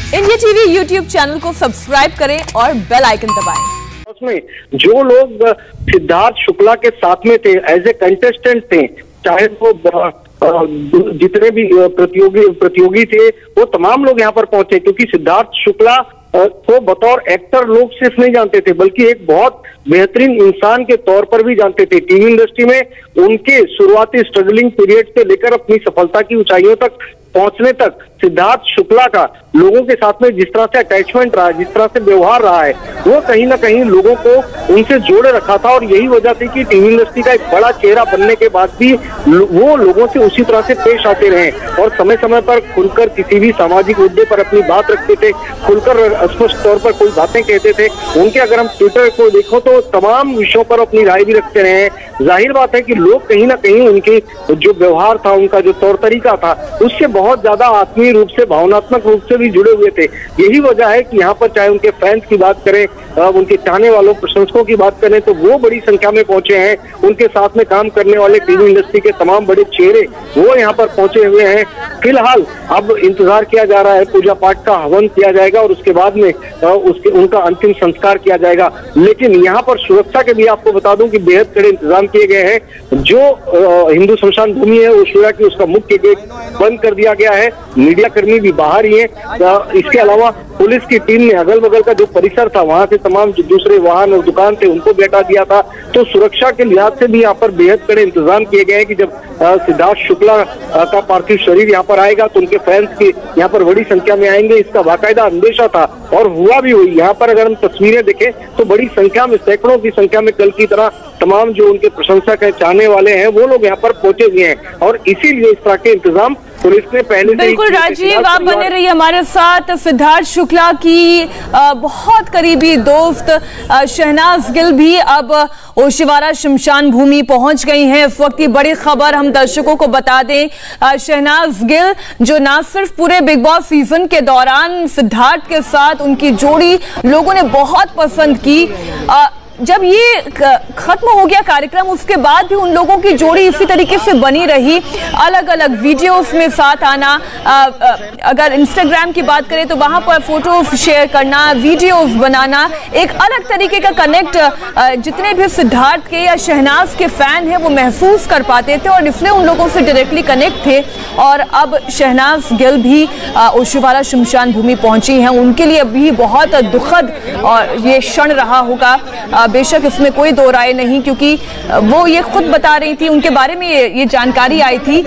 India TV YouTube channel को subscribe करें और बेल आइकन दबाएं। उसमें जो लोग सिद्धार्थ शुक्ला के साथ में थे, एज ए कंटेस्टेंट थे, चाहे वो जितने भी प्रतियोगी थे, वो तमाम लोग यहाँ पर पहुंचे, क्योंकि सिद्धार्थ शुक्ला को बतौर एक्टर लोग सिर्फ नहीं जानते थे, बल्कि एक बहुत बेहतरीन इंसान के तौर पर भी जानते थे। टीवी इंडस्ट्री में उनके शुरुआती स्ट्रगलिंग पीरियड से लेकर अपनी सफलता की ऊंचाइयों तक पहुंचने तक सिद्धार्थ शुक्ला का लोगों के साथ में जिस तरह से अटैचमेंट रहा, जिस तरह से व्यवहार रहा है, वो कहीं ना कहीं लोगों को उनसे जोड़े रखा था। और यही वजह थी कि टीवी इंडस्ट्री का एक बड़ा चेहरा बनने के बाद भी वो लोगों से उसी तरह से पेश आते रहे और समय समय पर खुलकर किसी भी सामाजिक मुद्दे पर अपनी बात रखते थे, खुलकर स्पष्ट तौर पर कोई बातें कहते थे। उनके अगर हम ट्विटर को देखो तो तमाम विषयों पर अपनी राय भी रखते रहे हैं। जाहिर बात है कि लोग कहीं ना कहीं उनके जो व्यवहार था, उनका जो तौर तरीका था, उससे बहुत ज्यादा आत्मीय रूप से, भावनात्मक रूप से भी जुड़े हुए थे। यही वजह है कि यहाँ पर चाहे उनके फैंस की बात करें, उनके चाहने वालों, प्रशंसकों की बात करें, तो वो बड़ी संख्या में पहुंचे हैं। उनके साथ में काम करने वाले टीवी इंडस्ट्री के तमाम बड़े चेहरे वो यहाँ पर पहुंचे हुए हैं। फिलहाल अब इंतजार किया जा रहा है, पूजा पाठ का हवन किया जाएगा और उसके बाद में उनका अंतिम संस्कार किया जाएगा। लेकिन यहाँ पर सुरक्षा के भी आपको बता दूं कि बेहद कड़े इंतजाम किए गए हैं। जो हिंदू शमशान भूमि है, ओशिरा की, उसका मुख्य गेट बंद कर दिया गया है। मीडिया कर्मी भी बाहर ही है। इसके अलावा पुलिस की टीम ने अगल बगल का जो परिसर था, वहां से तमाम जो दूसरे वाहन और दुकान थे, उनको भी हटा दिया था। तो सुरक्षा के लिहाज से भी यहाँ पर बेहद कड़े इंतजाम किए गए हैं कि जब सिद्धार्थ शुक्ला का पार्थिव शरीर यहाँ पर आएगा तो उनके फैंस की यहाँ पर बड़ी संख्या में आएंगे, इसका बाकायदा अंदेशा था और हुआ भी हुई। यहाँ पर अगर हम तस्वीरें देखें तो बड़ी संख्या में, सैकड़ों की संख्या में कल की तरह तमाम जो उनके प्रशंसक हैं, चाहने वाले हैं, वो लोग यहाँ पर पहुंचे हुए हैं और इसीलिए इस तरह के इंतजाम पुलिस ने पहले से। बिल्कुल राजीव, आप बने रहिए हमारे साथ। सिद्धार्थ शुक्ला की बहुत करीबी दोस्त शहनाज गिल भी अब ओशिवारा शमशान भूमि पहुंच गई हैं। इस वक्त की बड़ी खबर हम दर्शकों को बता दें, शहनाज गिल जो ना सिर्फ पूरे बिग बॉस सीजन के दौरान सिद्धार्थ के साथ उनकी जोड़ी लोगों ने बहुत पसंद की, जब ये खत्म हो गया कार्यक्रम उसके बाद भी उन लोगों की जोड़ी इसी तरीके से बनी रही। अलग अलग वीडियोस में साथ आना, अगर इंस्टाग्राम की बात करें तो वहां पर फोटोज शेयर करना, वीडियोस बनाना, एक अलग तरीके का कनेक्ट जितने भी सिद्धार्थ के या शहनाज के फैन हैं वो महसूस कर पाते थे और इसलिए उन लोगों से डायरेक्टली कनेक्ट थे। और अब शहनाज गिल भी ओशिवारा शमशान भूमि पहुंची हैं। उनके लिए भी बहुत दुखद और ये क्षण रहा होगा, बेशक इसमें कोई दो राय नहीं, क्योंकि वो ये खुद बता रही थी, उनके बारे में ये जानकारी आई थी।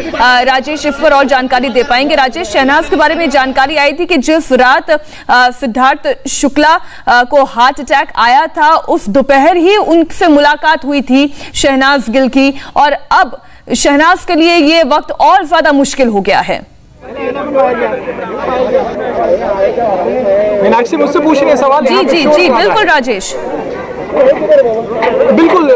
राजेश इस पर और जानकारी दे पाएंगे। राजेश, शहनाज के बारे में जानकारी आई थी कि जिस रात सिद्धार्थ शुक्ला को हार्ट अटैक आया था उस दोपहर ही उनसे मुलाकात हुई थी शहनाज गिल की, और अब शहनाज के लिए ये वक्त और ज्यादा मुश्किल हो गया है। मीनाक्षी मुझसे पूछ रही है सवाल। जी जी जी बिल्कुल राजेश। बिल्कुल,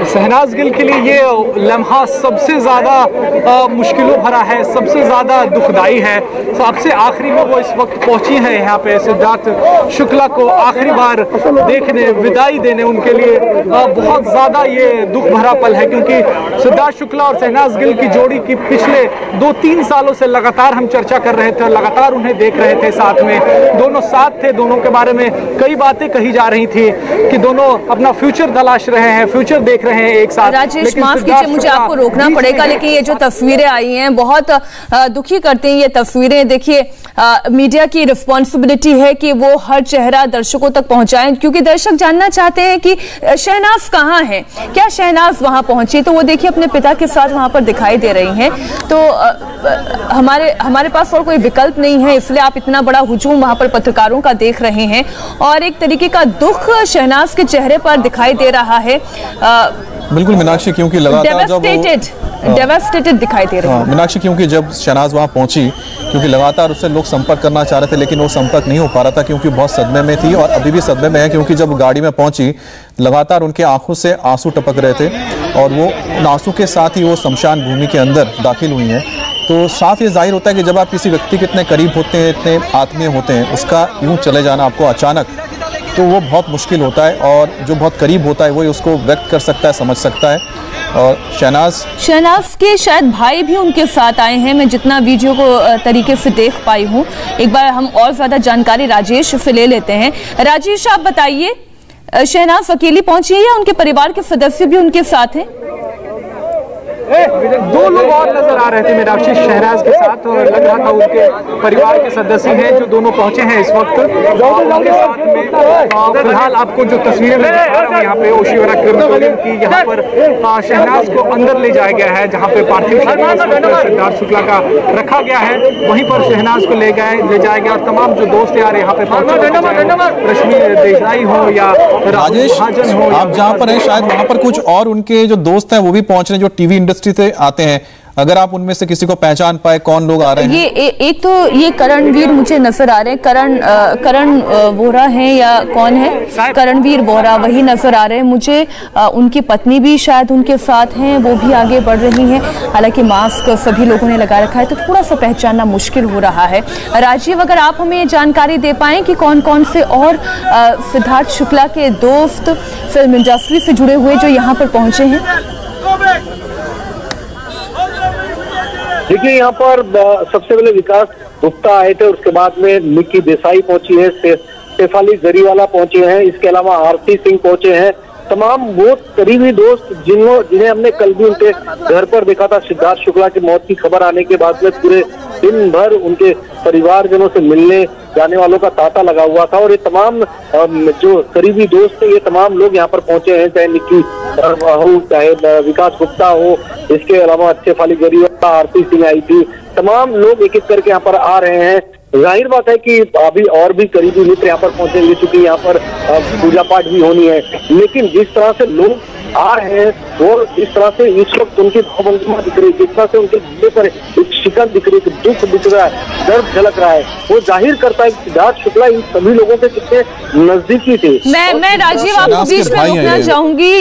शहनाज गिल के लिए ये लम्हा सबसे ज़्यादा मुश्किलों भरा है, सबसे ज़्यादा दुखदाई है। सबसे आखिरी में वो इस वक्त पहुंची है यहाँ पे सिद्धार्थ शुक्ला को आखिरी बार देखने, विदाई देने। उनके लिए बहुत ज़्यादा ये दुख भरा पल है, क्योंकि सिद्धार्थ शुक्ला और शहनाज गिल की जोड़ी की पिछले 2-3 सालों से लगातार हम चर्चा कर रहे थे, लगातार उन्हें देख रहे थे साथ में, दोनों साथ थे, दोनों के बारे में कई बातें कही जा रही थी कि दोनों अपना फ्यूचर तलाश रहे हैं, फ्यूचर देख रहे हैं एक साथ। राजेश माफ कीजिए, मुझे आपको रोकना पड़ेगा, लेकिन ये जो तस्वीरें आई हैं बहुत दुखी करती हैं ये तस्वीरें। देखिए, मीडिया की रिस्पॉन्सिबिलिटी है कि वो हर चेहरा दर्शकों तक पहुंचाएं, क्योंकि दर्शक जानना चाहते हैं कि शहनाज कहाँ है, क्या शहनाज वहां पहुंची। तो वो देखिए अपने पिता के साथ वहां पर दिखाई दे रही हैं। तो हमारे पास और कोई विकल्प नहीं है, इसलिए आप इतना बड़ा हुजूम वहां पर पत्रकारों का देख रहे हैं और एक तरीके का दुख शहनाज के चेहरे पर दिखाई दे रहा है। बिल्कुल मीनाक्षी, क्योंकि लगातार डेवास्टेटेड दिखाई दे रही है मीनाक्षी, क्योंकि जब शहनाज वहां पहुंची, क्योंकि लगातार उससे लोग संपर्क करना चाह रहे थे, लेकिन वो संपर्क नहीं हो पा रहा था क्योंकि बहुत सदमे में थी और अभी भी सदमे में है, क्योंकि जब गाड़ी में पहुंची लगातार उनके आंखों से आंसू टपक रहे थे और वो आंसू के साथ ही वो शमशान भूमि के अंदर दाखिल हुई हैं। तो साफ ये जाहिर होता है कि जब आप किसी व्यक्ति के इतने करीब होते हैं, इतने आत्मीय होते हैं, उसका यूं चले जाना, आपको अचानक तो वो बहुत मुश्किल होता है, और जो बहुत करीब होता है वही उसको व्यक्त कर सकता है, समझ सकता है। और शहनाज के शायद भाई भी उनके साथ आए हैं, मैं जितना वीडियो को तरीके से देख पाई हूँ। एक बार हम और ज्यादा जानकारी राजेश से ले लेते हैं। राजेश, आप बताइए, शहनाज अकेली पहुंची है या उनके परिवार के सदस्य भी उनके साथ हैं? दो लोग और नजर आ रहे थे मीनाक्षी शहनाज के साथ, और लग रहा था उनके परिवार के सदस्य हैं जो दोनों पहुंचे हैं इस वक्त उनके साथ में। फिलहाल आपको जो तस्वीरें मैं दिखा रहा हूं यहाँ पे ओशिवारा क्रेमेटोरियम की, यहाँ पर शहनाज को अंदर ले जाया गया है, जहाँ पे पार्थिव शरीर सिद्धार्थ शुक्ला का रखा गया है, वहीं पर शहनाज को ले जाया गया। तमाम जो दोस्त यार यहाँ पे पहुंचे, रश्मि देसाई हो या राजेश हो, आप जहाँ पर हैं शायद वहाँ पर कुछ और उनके जो दोस्त हैं वो भी पहुंच रहे हैं, जो टीवी इंडस्ट्री से आते हैं। अगर आप उनमें से किसी को पहचान पाए, कौन लोग आ रहे हैं? ये एक तो ये करणवीर मुझे नजर आ रहे हैं, करण वोहरा हैं या कौन है? करणवीर वोहरा वही नजर आ रहे हैं मुझे। उनकी पत्नी भी शायद उनके साथ हैं, वो भी आगे बढ़ रही हैं। हालांकि मास्क सभी लोगों ने लगा रखा है तो थोड़ा सा पहचानना मुश्किल हो रहा है। राजीव, अगर आप हमें ये जानकारी दे पाएं कि कौन कौन से और सिद्धार्थ शुक्ला के दोस्त फिल्म इंडस्ट्री से जुड़े हुए जो यहाँ पर पहुंचे हैं। देखिए, यहाँ पर सबसे पहले विकास गुप्ता आए थे, उसके बाद में निक्की देसाई पहुंची है, शेफाली जरीवाला पहुंचे हैं, इसके अलावा आरती सिंह पहुंचे हैं। तमाम वो करीबी दोस्त जिन्हें हमने कल भी उनके घर पर देखा था। सिद्धार्थ शुक्ला की मौत की खबर आने के बाद में पूरे दिन भर उनके परिवारजनों से मिलने जाने वालों का तांता लगा हुआ था, और ये तमाम जो करीबी दोस्त थे ये तमाम लोग यहाँ पर पहुंचे हैं, चाहे निक्की हो, चाहे विकास गुप्ता हो, इसके अलावा शेफाली जरीवाला, आरती सिंह आई थी। तमाम लोग एक एक करके यहाँ पर आ रहे हैं। जाहिर बात है कि अभी और भी करीबी मित्र यहाँ पर पहुंचेंगे, क्योंकि यहाँ पर पूजा पाठ भी होनी है। लेकिन जिस तरह से लोग आ रहे हैं और इस तरह से इस वक्त उनकी भावभंगिमा दिख रही है, जिस तरह से उनके चेहरे पर एक शिकन दिख रही है, दुख दिख रहा है, दर्द झलक रहा है, वो जाहिर करता है कि सिद्धार्थ शुक्ला इन सभी लोगों के कितने नजदीकी थे। मैं राजीव आपको बीच में रोकना चाहूंगी।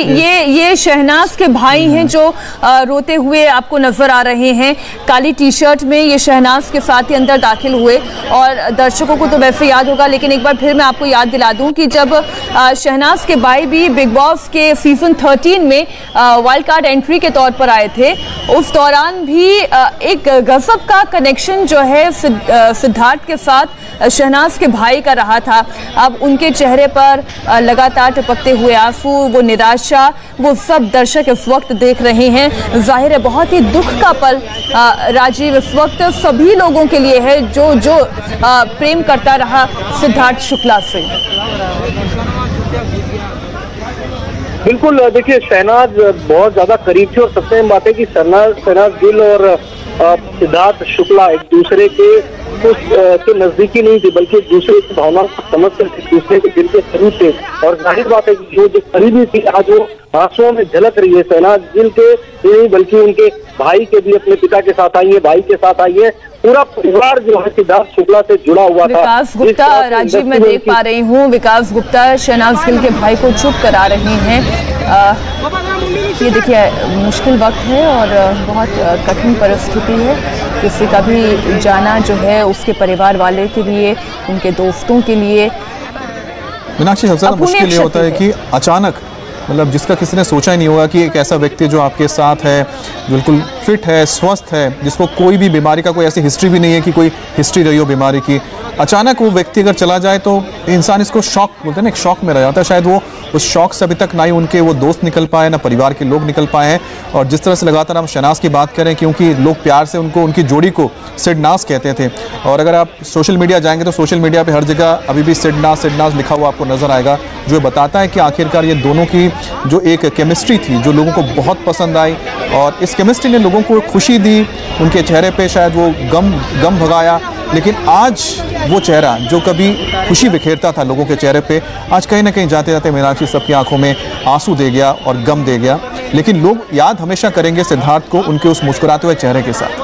ये शहनाज के भाई हैं जो रोते हुए आपको नजर आ रहे हैं। काली टी शर्ट में ये शहनाज के साथ ही अंदर दाखिल हुए, और दर्शकों को तो वैसे याद होगा, लेकिन एक बार फिर मैं आपको याद दिला दूं कि जब शहनाज के भाई भी बिग बॉस के सीजन 13 में वाइल्ड कार्ड एंट्री के तौर पर आए थे, उस दौरान भी एक गजब का कनेक्शन जो है सिद्धार्थ के साथ शहनाज के भाई का रहा था। अब उनके चेहरे पर लगातार टपकते हुए आंसू, वो निराशा, वो सब दर्शक इस वक्त देख रहे हैं। जाहिर है बहुत ही दुख का पल राजीव इस वक्त सभी लोगों के लिए है जो प्रेम करता रहा सिद्धार्थ शुक्ला से। बिल्कुल, देखिए शहनाज बहुत ज्यादा करीब थी, और सबसे अहम बात है कि शहनाज गिल और सिद्धार्थ शुक्ला एक दूसरे के नजदीकी नहीं थे, बल्कि एक दूसरे की भावनाओं को समझकर एक दूसरे के दिल के करीब थे। और जाहिर बात है कि जो करीबी थी आज वो आंसुओं में झलक रही है। शहनाज गिल के नहीं बल्कि उनके भाई के भी अपने पिता के साथ आई है, भाई के साथ आई है। पूरा परिवार जो है सिद्धार्थ शुक्ला से जुड़ा हुआ था। विकास गुप्ता, राजीव मैं देख पा रही हूँ, विकास गुप्ता शहनाज गिल के भाई को चुप करा रहे हैं। ये देखिए मुश्किल वक्त है और बहुत कठिन परिस्थिति है। किसी का भी जाना जो है उसके परिवार वाले के लिए, उनके दोस्तों के लिए मीनाक्षी सबसे ज्यादा मुश्किल ये होता है कि अचानक, मतलब जिसका किसी ने सोचा ही नहीं होगा कि एक ऐसा व्यक्ति जो आपके साथ है, बिल्कुल फिट है, स्वस्थ है, जिसको कोई भी बीमारी का कोई ऐसी हिस्ट्री भी नहीं है कि कोई हिस्ट्री रही हो बीमारी की, अचानक वो व्यक्ति अगर चला जाए तो इंसान इसको शॉक बोलते हैं ना, एक शॉक में रह जाता है। शायद वो उस शॉक से अभी तक ना ही उनके वो दोस्त निकल पाए, ना परिवार के लोग निकल पाए हैं। और जिस तरह से लगातार हम शहनाज की बात करें, क्योंकि लोग प्यार से उनकी जोड़ी को सिडनाज कहते थे, और अगर आप सोशल मीडिया जाएंगे तो सोशल मीडिया पे हर जगह अभी भी सिडनाज लिखा हुआ आपको नजर आएगा, जो बताता है कि आखिरकार ये दोनों की जो एक केमिस्ट्री थी जो लोगों को बहुत पसंद आई, और इस केमिस्ट्री ने लोगों को खुशी दी, उनके चेहरे पे शायद वो गम भगाया। लेकिन आज वो चेहरा जो कभी खुशी बिखेरता था लोगों के चेहरे पे, आज कहीं ना कहीं जाते जाते मीनाक्षी सबकी आंखों में आंसू दे गया और गम दे गया। लेकिन लोग याद हमेशा करेंगे सिद्धार्थ को उनके उस मुस्कुराते हुए चेहरे के साथ।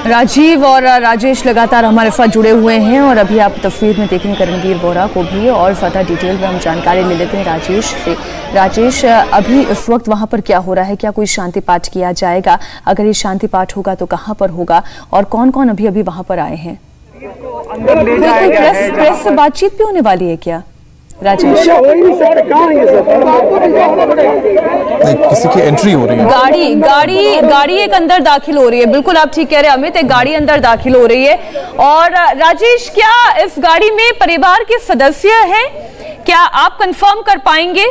राजीव और राजेश लगातार हमारे साथ जुड़े हुए हैं, और अभी आप तस्वीर में देखें करणवीर वोहरा को भी, और ज़्यादा डिटेल में हम जानकारी ले लेते हैं राजेश से। राजेश, अभी इस वक्त वहाँ पर क्या हो रहा है? क्या कोई शांति पाठ किया जाएगा? अगर ये शांति पाठ होगा तो कहाँ पर होगा, और कौन कौन अभी वहाँ पर आए हैं? प्रेस से बातचीत भी होने वाली है क्या? राजेश, किसी की एंट्री हो रही है, गाड़ी एक अंदर दाखिल हो रही है। बिल्कुल आप ठीक कह रहे हैं अमित, एक गाड़ी अंदर दाखिल हो रही है। और राजेश, क्या इस गाड़ी में परिवार के सदस्य हैं? क्या आप कंफर्म कर पाएंगे?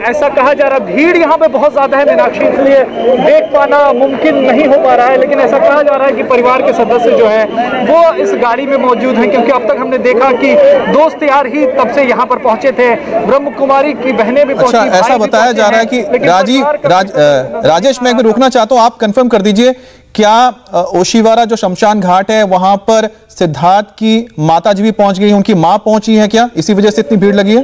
ऐसा कहा जा रहा है। भीड़ यहाँ पे बहुत ज्यादा है मीनाक्षी, इसलिए देख पाना मुमकिन नहीं हो पा रहा है, लेकिन ऐसा कहा जा रहा है कि परिवार के सदस्य जो है वो इस गाड़ी में मौजूद हैं, क्योंकि अब तक हमने देखा कि दोस्त यार ही तब से यहाँ पर पहुंचे थे, ब्रह्म कुमारी की बहनें भी पहुंची। अच्छा, ऐसा बताया जा रहा है कि राजेश, मैं रोकना चाहता हूँ, आप कंफर्म कर दीजिए, क्या ओशिवारा जो शमशान घाट है वहां पर सिद्धार्थ की माता जी भी पहुंच गई, उनकी मां पहुंची है क्या? इसी वजह से इतनी भीड़ लगी है?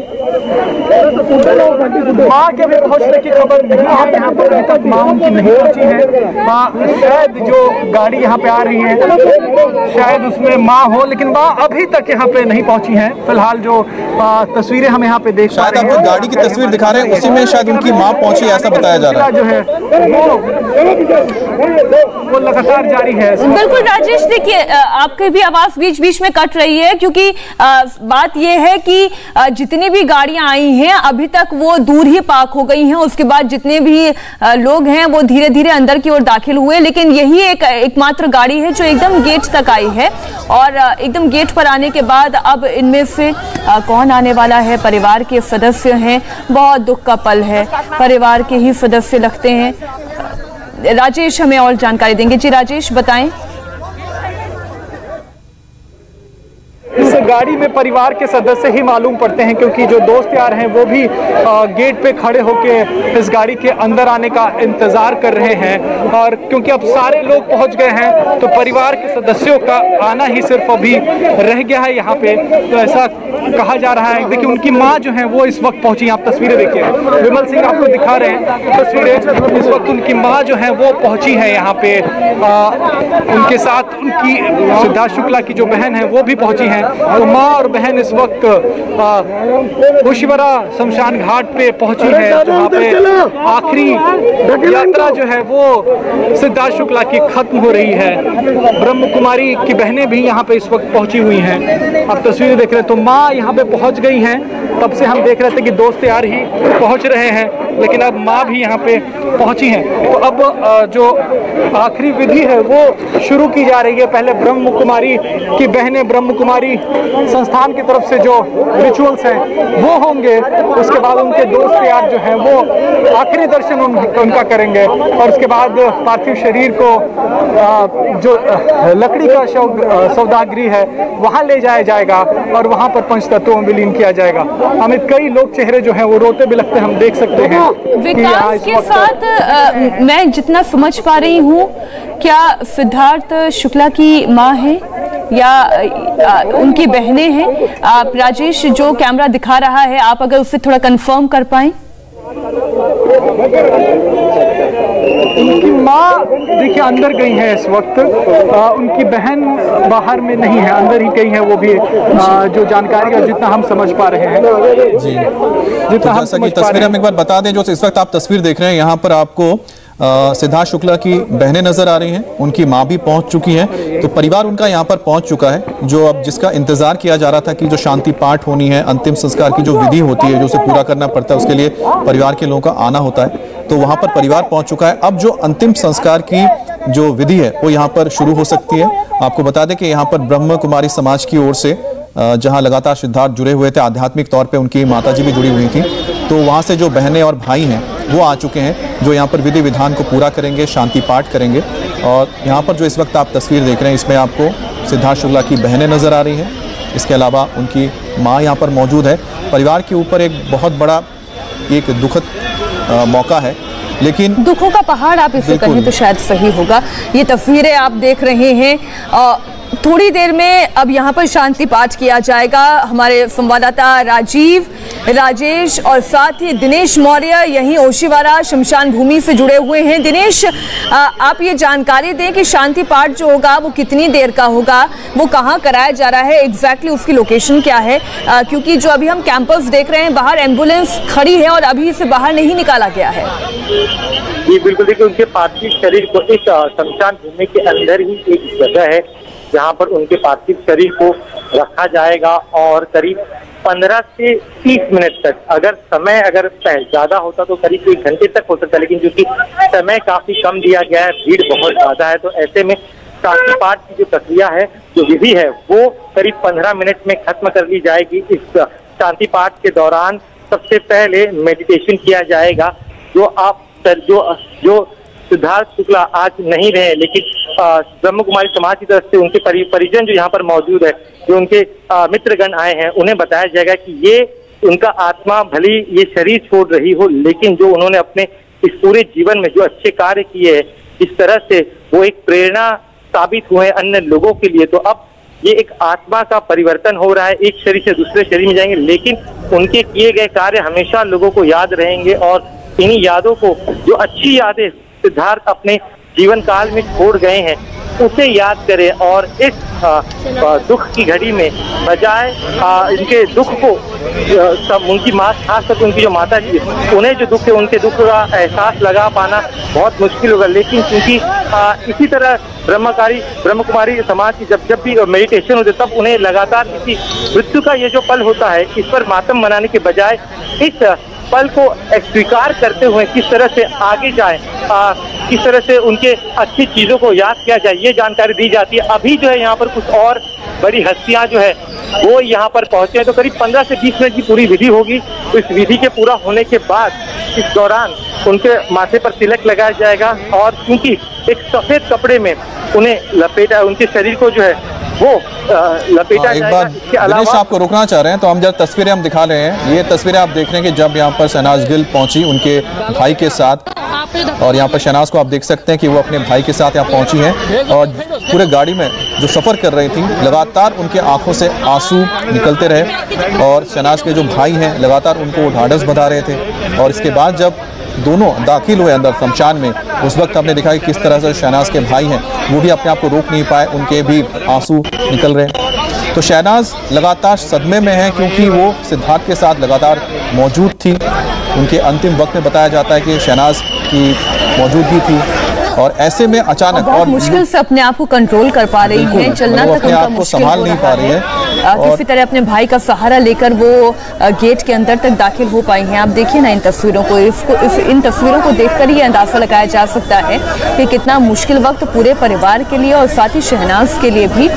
मां के अभी पहुंचने की खबर नहीं है, यहाँ पर अभी तक मां उनकी नहीं पहुंची है। मां शायद जो गाड़ी यहाँ पे आ रही है शायद उसमें मां हो, लेकिन मां अभी तक यहाँ पे नहीं पहुंची है। फिलहाल जो तस्वीरें हम यहाँ पे देख शायद आप जो गाड़ी की तस्वीर दिखा रहे हैं उसी में शायद उनकी मां पहुंची, ऐसा बताया जा रहा है। जो है वो लगातार जारी है। बिल्कुल राजेश, देखिए आपकी भी आवाज बीच बीच में कट रही है, क्योंकि बात यह है कि जितनी भी गाड़ियां आई हैं अभी तक वो दूर ही पार्क हो गई हैं। उसके बाद जितने भी लोग हैं वो धीरे धीरे अंदर की ओर दाखिल हुए, लेकिन यही एकमात्र गाड़ी है जो एकदम गेट तक आई है। और एकदम गेट पर आने के बाद अब इनमें से कौन आने वाला है? परिवार के सदस्य हैं। बहुत दुख का पल है, परिवार के ही सदस्य लगते हैं। राजेश हमें और जानकारी देंगे। जी राजेश, बताएं। इस गाड़ी में परिवार के सदस्य ही मालूम पड़ते हैं, क्योंकि जो दोस्त यार हैं वो भी गेट पे खड़े होके इस गाड़ी के अंदर आने का इंतजार कर रहे हैं। और क्योंकि अब सारे लोग पहुंच गए हैं तो परिवार के सदस्यों का आना ही सिर्फ अभी रह गया है यहाँ पे। तो ऐसा कहा जा रहा है। देखिए उनकी माँ जो है वो इस वक्त पहुंची, आप तस्वीरें देखिए, विमल सिंह आपको दिखा रहे हैं तस्वीरें। इस वक्त उनकी माँ जो है वो पहुंची है यहाँ पे, उनके साथ उनकी सिद्धार्थ शुक्ला की जो बहन है वो भी पहुंची है। तो माँ और बहन इस वक्त ओशिवारा शमशान घाट पे पहुंची है, जहाँ पे आखिरी यात्रा जो है वो सिद्धार्थ शुक्ला की खत्म हो रही है। ब्रह्म कुमारी की बहनें भी यहाँ पे इस वक्त पहुंची हुई हैं। आप तस्वीरें देख रहे हैं तो माँ यहाँ पे पहुंच गई हैं। तब से हम देख रहे थे कि दोस्त यार ही पहुंच रहे हैं, लेकिन अब माँ भी यहाँ पे पहुंची हैं। तो अब जो आखिरी विधि है वो शुरू की जा रही है। पहले ब्रह्म कुमारी की बहनें, ब्रह्म कुमारी संस्थान की तरफ से जो रिचुअल्स हैं वो होंगे, उसके बाद उनके दोस्त यार जो हैं वो आखिरी दर्शन उनका करेंगे, और उसके बाद पार्थिव शरीर को जो लकड़ी का सौदागृह है वहाँ ले जाया जाएगा और वहाँ पर पंचतत्वों में विलीन किया जाएगा। हमें कई लोग चेहरे जो हैं वो रोते भी लगते हैं, हम देख सकते हैं। विकास के साथ मैं जितना समझ पा रही हूँ, क्या सिद्धार्थ शुक्ला की माँ है या उनकी बहनें हैं? आप राजेश जो कैमरा दिखा रहा है, आप अगर उससे थोड़ा कंफर्म कर पाएं। उनकी माँ देखिए अंदर गई है इस वक्त, उनकी बहन बाहर में नहीं है, अंदर ही गई है वो भी, जो जानकारी और जितना हम समझ पा रहे हैं जी। जितना हम समझ पा रहे हैं। हम एक बार बता दें, जो इस वक्त आप तस्वीर देख रहे हैं यहाँ पर आपको सिद्धार्थ शुक्ला की बहनें नजर आ रही हैं, उनकी मां भी पहुंच चुकी हैं। तो परिवार उनका यहां पर पहुंच चुका है, जो अब जिसका इंतजार किया जा रहा था कि जो शांति पाठ होनी है, अंतिम संस्कार की जो विधि होती है जो उसे पूरा करना पड़ता है, उसके लिए परिवार के लोगों का आना होता है। तो वहां पर परिवार पहुंच चुका है। अब जो अंतिम संस्कार की जो विधि है वो यहाँ पर शुरू हो सकती है। आपको बता दें कि यहाँ पर ब्रह्म कुमारी समाज की ओर से जहां लगातार सिद्धार्थ जुड़े हुए थे, आध्यात्मिक तौर पे उनकी माताजी भी जुड़ी हुई थी, तो वहां से जो बहनें और भाई हैं वो आ चुके हैं, जो यहाँ पर विधि विधान को पूरा करेंगे, शांति पाठ करेंगे। और यहाँ पर जो इस वक्त आप तस्वीर देख रहे हैं, इसमें आपको सिद्धार्थ शुक्ला की बहनें नजर आ रही हैं, इसके अलावा उनकी माँ यहाँ पर मौजूद है। परिवार के ऊपर एक बहुत बड़ा एक दुखद मौका है, लेकिन दुखों का पहाड़ आप इसे कहें तो शायद सही होगा। ये तस्वीरें आप देख रहे हैं, थोड़ी देर में अब यहाँ पर शांति पाठ किया जाएगा। हमारे संवाददाता राजीव, राजेश और साथ ही दिनेश मौर्य यहीं ओशिवारा शमशान भूमि से जुड़े हुए हैं। दिनेश, आप ये जानकारी दें कि शांति पाठ जो होगा वो कितनी देर का होगा, वो कहाँ कराया जा रहा है, एग्जैक्टली उसकी लोकेशन क्या है? क्योंकि जो अभी हम कैंपस देख रहे हैं, बाहर एम्बुलेंस खड़ी है और अभी इसे बाहर नहीं निकाला गया है। जी बिल्कुल, देखिए उनके पार्थिव शरीर को इस शमशान भूमि के अंदर ही एक जगह है जहां पर उनके पार्थिव शरीर को रखा जाएगा और करीब 15 से 30 मिनट तक, अगर समय ज्यादा होता तो करीब 1 घंटे तक हो सकता, लेकिन क्योंकि समय काफी कम दिया गया है, भीड़ बहुत ज्यादा है, तो ऐसे में शांति पाठ की जो प्रक्रिया है, जो विधि है, वो करीब 15 मिनट में खत्म कर ली जाएगी। इस शांति पाठ के दौरान सबसे पहले मेडिटेशन किया जाएगा। जो सिद्धार्थ शुक्ला आज नहीं रहे, लेकिन ब्रह्म कुमारी समाज की तरफ से उनके परिजन जो यहाँ पर मौजूद है, जो उनके मित्रगण आए हैं, उन्हें बताया जाएगा कि ये उनका आत्मा भली ये शरीर छोड़ रही हो, लेकिन जो उन्होंने अपने इस पूरे जीवन में जो अच्छे कार्य किए हैं, इस तरह से वो एक प्रेरणा साबित हुए अन्य लोगों के लिए। तो अब ये एक आत्मा का परिवर्तन हो रहा है, एक शरीर से दूसरे शरीर में जाएंगे, लेकिन उनके किए गए कार्य हमेशा लोगों को याद रहेंगे और इन्हीं यादों को, जो अच्छी यादें सिद्धार्थ अपने जीवन काल में छोड़ गए हैं, उसे याद करें और इस दुख की घड़ी में बजाय इनके दुख को उनकी माँ, खासकर उनकी जो माता जी, उन्हें जो दुख है उनके दुख का एहसास लगा पाना बहुत मुश्किल होगा। लेकिन क्योंकि इसी तरह ब्रह्म कुमारी समाज की जब भी मेडिटेशन होते तब उन्हें लगातार किसी मृत्यु का ये जो पल होता है, इस पर मातम मनाने के बजाय इस पल को स्वीकार करते हुए किस तरह से आगे जाए, किस तरह से उनके अच्छी चीजों को याद किया जाए, ये जानकारी दी जाती है। अभी जो है यहाँ पर कुछ और बड़ी हस्तियां जो है वो यहाँ पर पहुंचे हैं, तो करीब 15 से 20 मिनट की पूरी विधि होगी। तो इस विधि के पूरा होने के बाद इस दौरान उनके माथे पर तिलक लगाया जाएगा और क्योंकि एक सफेद कपड़े में उन्हें लपेटा, उनके शरीर को जो है वो लपेटा एक जाएगा। बार दिनेश आपको रोकना चाह रहे हैं, तो हम जब तस्वीरें हम दिखा रहे हैं, ये तस्वीरें आप देख रहे हैं कि जब यहाँ पर शहनाज गिल पहुंची उनके भाई के साथ, और यहाँ पर शहनाज को आप देख सकते हैं कि वो अपने भाई के साथ यहाँ पहुंची हैं और पूरे गाड़ी में जो सफ़र कर रही थी, लगातार उनके आंखों से आंसू निकलते रहे और शहनाज के जो भाई हैं लगातार उनको ढाढ़स बंधा रहे थे। और इसके बाद जब दोनों दाखिल हुए अंदर शमशान में, उस वक्त हमने देखा कि किस तरह से शहनाज के भाई हैं वो भी अपने आप को रोक नहीं पाए, उनके भी आंसू निकल रहे। तो शहनाज लगातार सदमे में है क्योंकि वो सिद्धार्थ के साथ लगातार मौजूद थी। उनके अंतिम वक्त में बताया जाता है कि शहनाज की मौजूदगी थी और ऐसे में अचानक और मुश्किल से अपने आप को कंट्रोल कर पा रही है, चलना तक अपने आप को संभाल नहीं पा रही है। किसी तरह अपने भाई का सहारा लेकर वो गेट के अंदर तक दाखिल हो पाई हैं। आप देखिए ना इन तस्वीरों को, इन तस्वीरों को देखकर ही अंदाजा लगाया जा सकता है कि कितना मुश्किल वक्त पूरे परिवार के लिए और साथ ही शहनाज के लिए भी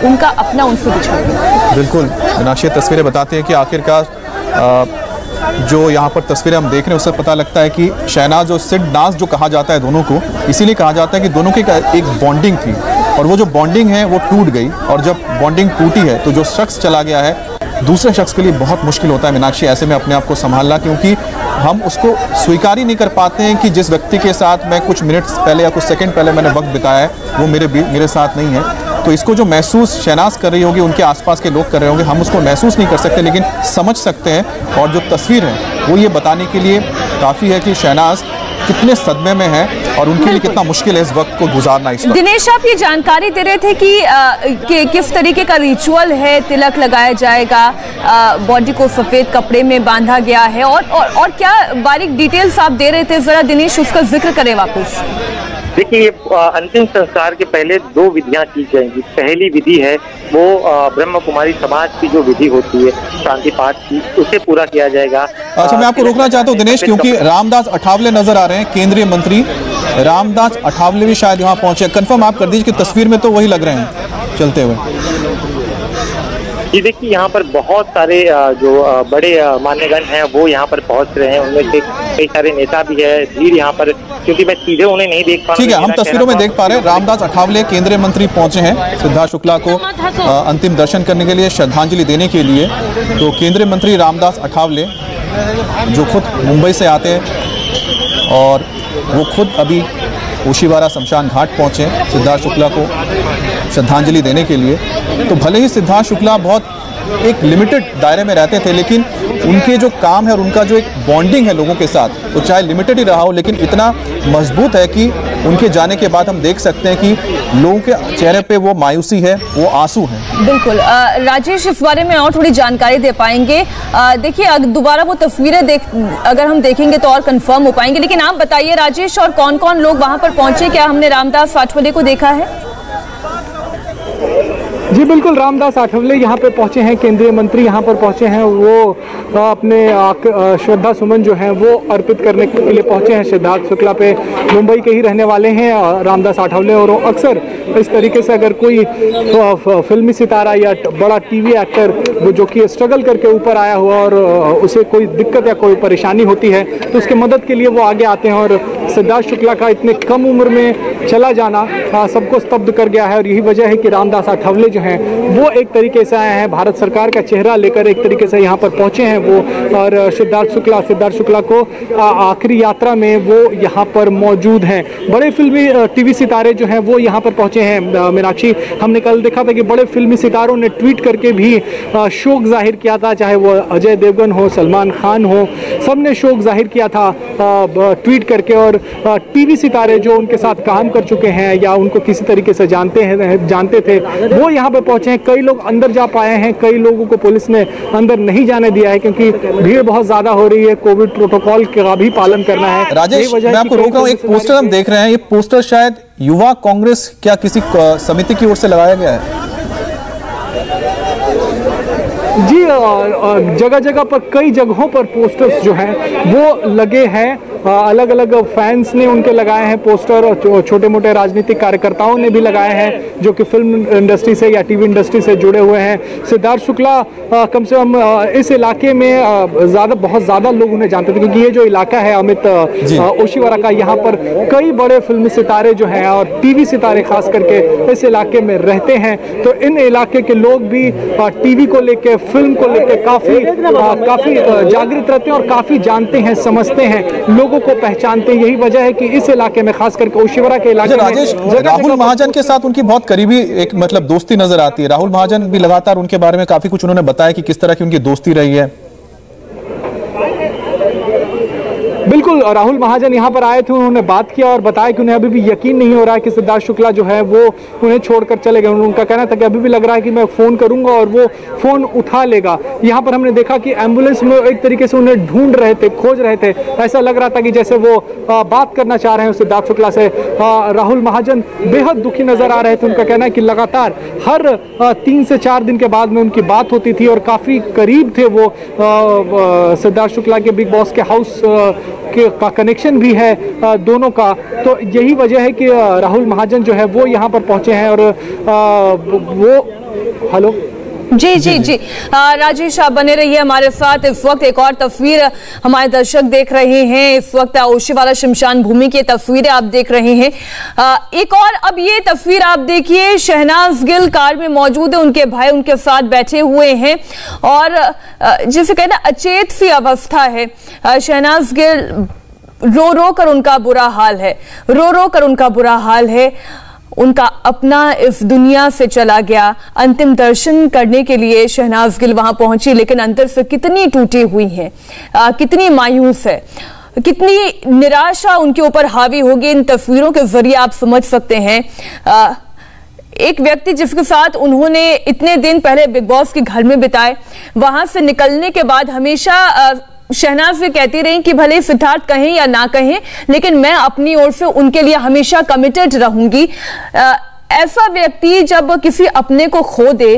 उनका अपना उनसे बिछड़ गया। बिल्कुल, मीनाक्षी तस्वीरें बताती हैं कि आखिरकार जो यहाँ पर तस्वीरें हम देख रहे हैं उससे पता लगता है कि शहनाज और सिड नाज जो कहा जाता है दोनों को, इसीलिए कहा जाता है कि दोनों की एक बॉन्डिंग थी और वो जो बॉन्डिंग है वो टूट गई। और जब बॉन्डिंग टूटी है तो जो शख्स चला गया है दूसरे शख्स के लिए बहुत मुश्किल होता है मीनाक्षी ऐसे में अपने आप को संभालना, क्योंकि हम उसको स्वीकार ही नहीं कर पाते हैं कि जिस व्यक्ति के साथ मैं कुछ मिनट्स पहले या कुछ सेकंड पहले मैंने वक्त बिताया है वो मेरे साथ नहीं है। तो इसको जो महसूस शहनाज कर रही होगी, उनके आसपास के लोग कर रहे होंगे, हम उसको महसूस नहीं कर सकते लेकिन समझ सकते हैं। और जो तस्वीर है वो ये बताने के लिए काफ़ी है कि शहनाज कितने सदमे में है और उनके लिए कितना मुश्किल है इस वक्त को गुजारना। इस दिनेश, आप ये जानकारी दे रहे थे कि किस तरीके का रिचुअल है, तिलक लगाया जाएगा, बॉडी को सफेद कपड़े में बांधा गया है और क्या बारीक डिटेल्स आप दे रहे थे, जरा दिनेश उसका जिक्र करें वापस। देखिए, अंतिम संस्कार के पहले 2 विधियां की जाएंगी। पहली विधि है वो ब्रह्म कुमारी समाज की जो विधि होती है शांति पाठ की, उसे पूरा किया जाएगा। अच्छा, मैं आपको रोकना चाहता हूँ दिनेश, क्योंकि रामदास अठावले नजर आ रहे हैं, केंद्रीय मंत्री रामदास अठावले भी शायद यहाँ पहुंचे। कंफर्म आप कर दीजिए कि तस्वीर में तो वही लग रहे हैं चलते हुए। जी देखिए, यहाँ पर बहुत सारे जो बड़े मान्यगण हैं वो यहाँ पर पहुँच रहे हैं, उनमें से कई सारे नेता भी है। भीड़ यहाँ पर, क्योंकि मैं सीधे उन्हें नहीं देख पा रहा। ठीक है, हम तस्वीरों में देख पा रहे हैं रामदास अठावले केंद्रीय मंत्री पहुंचे हैं सिद्धार्थ शुक्ला को अंतिम दर्शन करने के लिए, श्रद्धांजलि देने के लिए। तो केंद्रीय मंत्री रामदास अठावले जो खुद मुंबई से आते हैं और वो खुद अभी ओशीवारा शमशान घाट पहुंचे सिद्धार्थ शुक्ला को श्रद्धांजलि देने के लिए। तो भले ही सिद्धार्थ शुक्ला बहुत एक लिमिटेड दायरे में रहते थे, लेकिन उनके जो काम है और उनका जो एक बॉन्डिंग है लोगों के साथ, तो चाहे लिमिटेड ही रहा हो लेकिन इतना मजबूत है कि उनके जाने के बाद हम देख सकते हैं कि लोगों के चेहरे पे वो मायूसी है, वो आंसू हैं। बिल्कुल राजेश, इस बारे में और थोड़ी जानकारी दे पाएंगे? देखिए, दोबारा वो तस्वीरें अगर हम देखेंगे तो और कंफर्म हो पाएंगे, लेकिन आप बताइए राजेश, और कौन कौन लोग वहां पर पहुंचे? क्या हमने रामदास अठावले को देखा है? जी बिल्कुल, रामदास आठवले यहाँ पे पहुँचे हैं, केंद्रीय मंत्री यहाँ पर पहुँचे हैं। वो अपने श्रद्धा सुमन जो हैं वो अर्पित करने के लिए पहुँचे हैं सिद्धार्थ शुक्ला पे। मुंबई के ही रहने वाले हैं रामदास आठवले, और अक्सर इस तरीके से अगर कोई फिल्मी सितारा या बड़ा टीवी एक्टर वो जो कि स्ट्रगल करके ऊपर आया हुआ और उसे कोई दिक्कत या कोई परेशानी होती है तो उसके मदद के लिए वो आगे आते हैं। और सिद्धार्थ शुक्ला का इतने कम उम्र में चला जाना सबको स्तब्ध कर गया है, और यही वजह है कि रामदास आठवले जो हैं वो एक तरीके से आए हैं, भारत सरकार का चेहरा लेकर एक तरीके से यहाँ पर पहुँचे हैं वो। और सिद्धार्थ शुक्ला को आखिरी यात्रा में वो यहाँ पर मौजूद हैं। बड़े फिल्मी टीवी सितारे जो हैं वो यहाँ पर पहुँचे हैं। मीनाक्षी, हमने कल देखा था कि बड़े फिल्मी सितारों ने ट्वीट करके भी शोक जाहिर किया था, चाहे वो अजय देवगन हो, सलमान खान हो, सब ने शोक जाहिर किया था ट्वीट करके। और टीवी सितारे जो उनके साथ काम कर चुके हैं या उनको किसी तरीके से जानते थे वो यहाँ पे पहुंचे हैं। कई लोग अंदर जा पाए हैं, कई लोगों को पुलिस ने अंदर नहीं जाने दिया है क्योंकि भीड़ बहुत ज्यादा हो रही है, कोविड प्रोटोकॉल का भी पालन करना है। राजेश, मैं आपको रोक रहा हूं, एक पोस्टर हम देख रहे हैं, ये पोस्टर शायद युवा कांग्रेस क्या किसी समिति की ओर से लगाया गया है? जी, जगह जगह पर कई जगहों पर पोस्टर्स जो हैं वो लगे हैं। अलग अलग फैंस ने उनके लगाए हैं पोस्टर, और छोटे मोटे राजनीतिक कार्यकर्ताओं ने भी लगाए हैं जो कि फिल्म इंडस्ट्री से या टीवी इंडस्ट्री से जुड़े हुए हैं। सिद्धार्थ शुक्ला कम से कम इस इलाके में बहुत ज़्यादा लोग उन्हें जानते थे क्योंकि ये जो इलाका है अमित ओशिवारा का, यहाँ पर कई बड़े फिल्मी सितारे जो हैं और टीवी सितारे खास करके इस इलाके में रहते हैं। तो इन इलाके के लोग भी टीवी को लेकर, फिल्म को लेकर काफ़ी जागृत रहते हैं और काफ़ी जानते हैं, समझते हैं, लोगों को पहचानते हैं। यही वजह है कि इस इलाके में खास करके ओशिवारा के इलाके में राजेश, राहुल महाजन के साथ उनकी बहुत करीबी एक मतलब दोस्ती नजर आती है। राहुल महाजन भी लगातार उनके बारे में काफी कुछ उन्होंने बताया कि किस तरह की उनकी दोस्ती रही है। बिल्कुल, राहुल महाजन यहाँ पर आए थे, उन्होंने बात किया और बताया कि उन्हें अभी भी यकीन नहीं हो रहा है कि सिद्धार्थ शुक्ला जो है वो उन्हें छोड़कर चले गए। उनका कहना था कि अभी भी लग रहा है कि मैं फ़ोन करूंगा और वो फ़ोन उठा लेगा। यहाँ पर हमने देखा कि एम्बुलेंस में एक तरीके से उन्हें ढूंढ रहे थे, खोज रहे थे, ऐसा लग रहा था कि जैसे वो बात करना चाह रहे हैं सिद्धार्थ शुक्ला से। राहुल महाजन बेहद दुखी नजर आ रहे थे। उनका कहना है कि लगातार हर 3 से 4 दिन के बाद में उनकी बात होती थी और काफ़ी करीब थे वो सिद्धार्थ शुक्ला के। बिग बॉस के हाउस का कनेक्शन भी है दोनों का। तो यही वजह है कि राहुल महाजन जो है वो यहाँ पर पहुंचे हैं। और वो हेलो जी राजेश, आप बने रहिए हमारे साथ। इस वक्त एक और तस्वीर हमारे दर्शक देख रहे हैं। इस वक्त ओशिवारा शमशान भूमि की तस्वीरें आप देख रहे हैं। एक और अब ये तस्वीर आप देखिए, शहनाज गिल कार में मौजूद है, उनके भाई उनके साथ बैठे हुए हैं और जिसे कहना अचेत सी अवस्था है। शहनाज गिल रो रो कर उनका बुरा हाल है, उनका अपना इस दुनिया से चला गया। अंतिम दर्शन करने के लिए शहनाज गिल वहां पहुंची, लेकिन अंदर से कितनी टूटी हुई है, कितनी मायूस है, कितनी निराशा उनके ऊपर हावी होगी। इन तस्वीरों के जरिए आप समझ सकते हैं। एक व्यक्ति जिसके साथ उन्होंने इतने दिन पहले बिग बॉस के घर में बिताए, वहां से निकलने के बाद हमेशा शहनाज से कहती रही कि भले सिद्धार्थ कहें या ना कहें, लेकिन मैं अपनी ओर से उनके लिए हमेशा कमिटेड रहूंगी। ऐसा व्यक्ति जब किसी अपने को खो दे,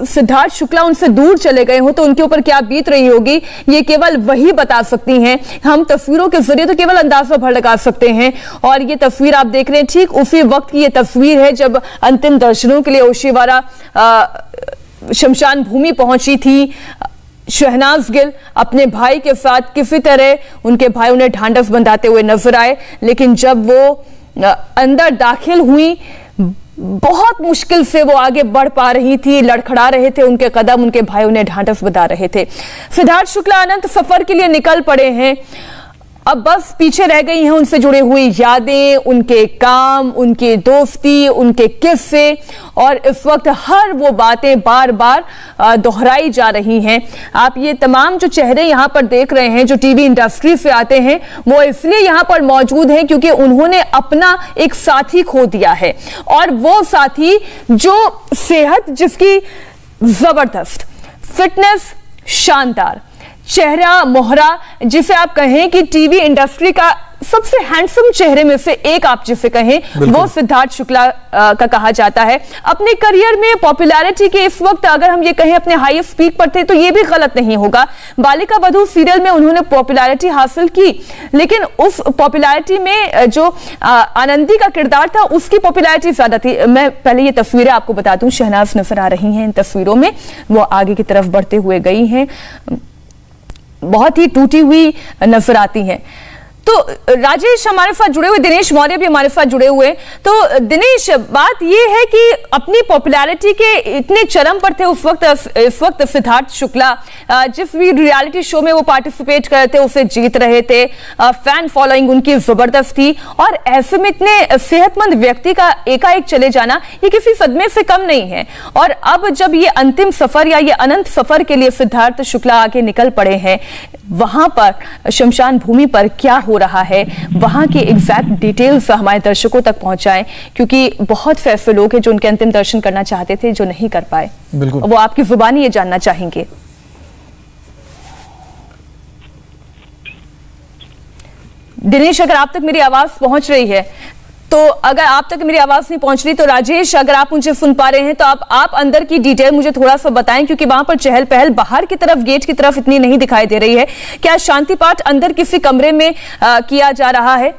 सिद्धार्थ शुक्ला उनसे दूर चले गए हो तो उनके ऊपर क्या बीत रही होगी, ये केवल वही बता सकती हैं। हम तस्वीरों के जरिए तो केवल अंदाजा भर लगा सकते हैं। और ये तस्वीर आप देख रहे हैं, ठीक उसी वक्त की ये तस्वीर है जब अंतिम दर्शनों के लिए ओशिवारा शमशान भूमि पहुंची थी। शहनाज गिल अपने भाई के साथ किसी तरह उनके भाई उन्हें ढांढस बंधाते हुए नजर आए, लेकिन जब वो अंदर दाखिल हुई बहुत मुश्किल से वो आगे बढ़ पा रही थी, लड़खड़ा रहे थे उनके कदम, उनके भाई उन्हें ढांढस बंधा रहे थे। सिद्धार्थ शुक्ला अनंत सफर के लिए निकल पड़े हैं, अब बस पीछे रह गई हैं उनसे जुड़ी हुई यादें, उनके काम, उनकी दोस्ती, उनके किस्से, और इस वक्त हर वो बातें बार बार दोहराई जा रही हैं। आप ये तमाम जो चेहरे यहाँ पर देख रहे हैं जो टीवी इंडस्ट्री से आते हैं, वो इसलिए यहाँ पर मौजूद हैं क्योंकि उन्होंने अपना एक साथी खो दिया है, और वो साथी जो सेहत जिसकी जबरदस्त, फिटनेस शानदार, चेहरा मोहरा, जिसे आप कहें कि टीवी इंडस्ट्री का सबसे हैंडसम चेहरे में से एक आप जिसे कहें, वो सिद्धार्थ शुक्ला का कहा जाता है। अपने करियर में पॉपुलैरिटी के इस वक्त अगर हम ये कहें अपने हाईएस्ट पीक पर थे तो ये भी गलत नहीं होगा। बालिका वधू सीरियल में उन्होंने पॉपुलैरिटी हासिल की, लेकिन उस पॉपुलैरिटी में जो आनंदी का किरदार था उसकी पॉपुलैरिटी ज्यादा थी। मैं पहले ये तस्वीरें आपको बता दूं, शहनाज नजर आ रही हैं इन तस्वीरों में, वो आगे की तरफ बढ़ते हुए गई हैं, बहुत ही टूटी हुई नजर आती हैं। तो राजेश हमारे साथ जुड़े हुए, दिनेश मौर्य भी हमारे साथ जुड़े हुए। तो दिनेश, बात यह है कि अपनी पॉपुलैरिटी के इतने चरम पर थे इस वक्त सिद्धार्थ शुक्ला, जिस भी रियलिटी शो में वो पार्टिसिपेट कर रहे थे उसे जीत रहे थे, फैन फॉलोइंग उनकी जबरदस्त थी, और ऐसे में इतने सेहतमंद व्यक्ति का एकाएक चले जाना ये किसी सदमे से कम नहीं है। और अब जब ये अंतिम सफर या ये अनंत सफर के लिए सिद्धार्थ शुक्ला आगे निकल पड़े हैं, वहां पर शमशान भूमि पर क्या हो रहा है, वहां की एग्जैक्ट डिटेल्स हमारे दर्शकों तक पहुंचाएं, क्योंकि बहुत से ऐसे लोग हैं जो उनके अंतिम दर्शन करना चाहते थे जो नहीं कर पाए। बिल्कुल, वो आपकी जुबानी ये जानना चाहेंगे। दिनेश, अगर आप तक मेरी आवाज पहुंच रही है तो, अगर आप तक मेरी आवाज नहीं पहुंच रही तो राजेश, अगर आप मुझे सुन पा रहे हैं तो आप अंदर की डिटेल मुझे थोड़ा सा बताएं, क्योंकि वहां पर चहल पहल बाहर की तरफ, गेट की तरफ इतनी नहीं दिखाई दे रही है। क्या शांति पाठ अंदर किसी कमरे में किया जा रहा है?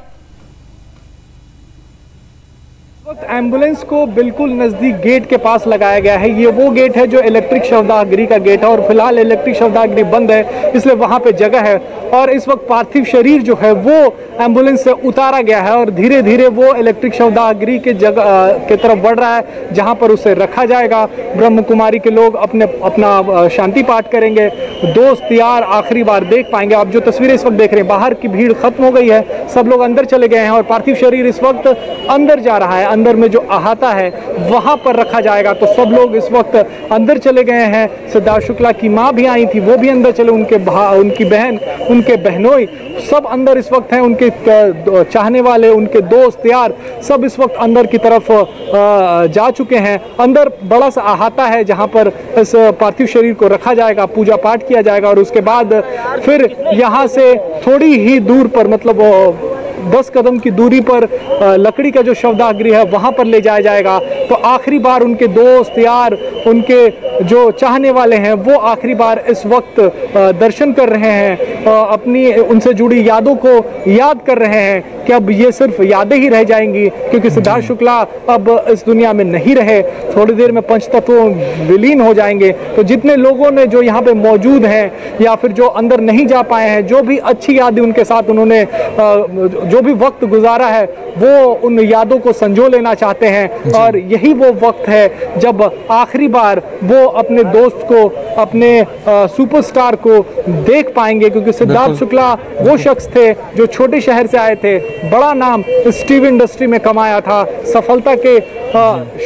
एम्बुलेंस को बिल्कुल नजदीक गेट के पास लगाया गया है। ये वो गेट है जो इलेक्ट्रिक शवदाह का गेट है, और फिलहाल इलेक्ट्रिक शवदाह बंद है, इसलिए वहां पे जगह है। और इस वक्त पार्थिव शरीर जो है वो एम्बुलेंस से उतारा गया है और धीरे धीरे वो इलेक्ट्रिक शवदाह के जगह के तरफ बढ़ रहा है, जहां पर उसे रखा जाएगा। ब्रह्म कुमारी के लोग अपना शांति पाठ करेंगे, दोस्त यार आखिरी बार देख पाएंगे। आप जो तस्वीरें इस वक्त देख रहे हैं, बाहर की भीड़ खत्म हो गई है, सब लोग अंदर चले गए हैं और पार्थिव शरीर इस वक्त अंदर जा रहा है। अंदर में जो अहाता है वहां पर रखा जाएगा। तो सब लोग इस वक्त अंदर चले गए हैं। सिद्धार्थ शुक्ला की मां भी आई थी, वो भी अंदर चले, उनकी बहन, उनके बहनोई सब अंदर इस वक्त हैं, उनके चाहने वाले, उनके दोस्त यार सब इस वक्त अंदर की तरफ जा चुके हैं। अंदर बड़ा सा अहाता है जहां पर इस पार्थिव शरीर को रखा जाएगा, पूजा पाठ किया जाएगा, और उसके बाद फिर यहां से थोड़ी ही दूर पर, मतलब 10 कदम की दूरी पर लकड़ी का जो शवदाह गृह है वहां पर ले जाया जाएगा। तो आखिरी बार उनके दोस्त यार, उनके जो चाहने वाले हैं, वो आखिरी बार इस वक्त दर्शन कर रहे हैं, अपनी उनसे जुड़ी यादों को याद कर रहे हैं कि अब ये सिर्फ यादें ही रह जाएंगी, क्योंकि सिद्धार्थ शुक्ला अब इस दुनिया में नहीं रहे, थोड़ी देर में पंचतत्व विलीन हो जाएंगे। तो जितने लोगों ने जो यहाँ पे मौजूद हैं या फिर जो अंदर नहीं जा पाए हैं, जो भी अच्छी यादें उनके साथ उन्होंने जो भी वक्त गुजारा है, वो उन यादों को संजो लेना चाहते हैं। और यही वो वक्त है जब आखिरी बार वो अपने दोस्त को, अपने सुपरस्टार को देख पाएंगे, क्योंकि सिद्धार्थ शुक्ला वो शख्स थे जो छोटे शहर से आए थे, बड़ा नाम इस टीवी इंडस्ट्री में कमाया था, सफलता के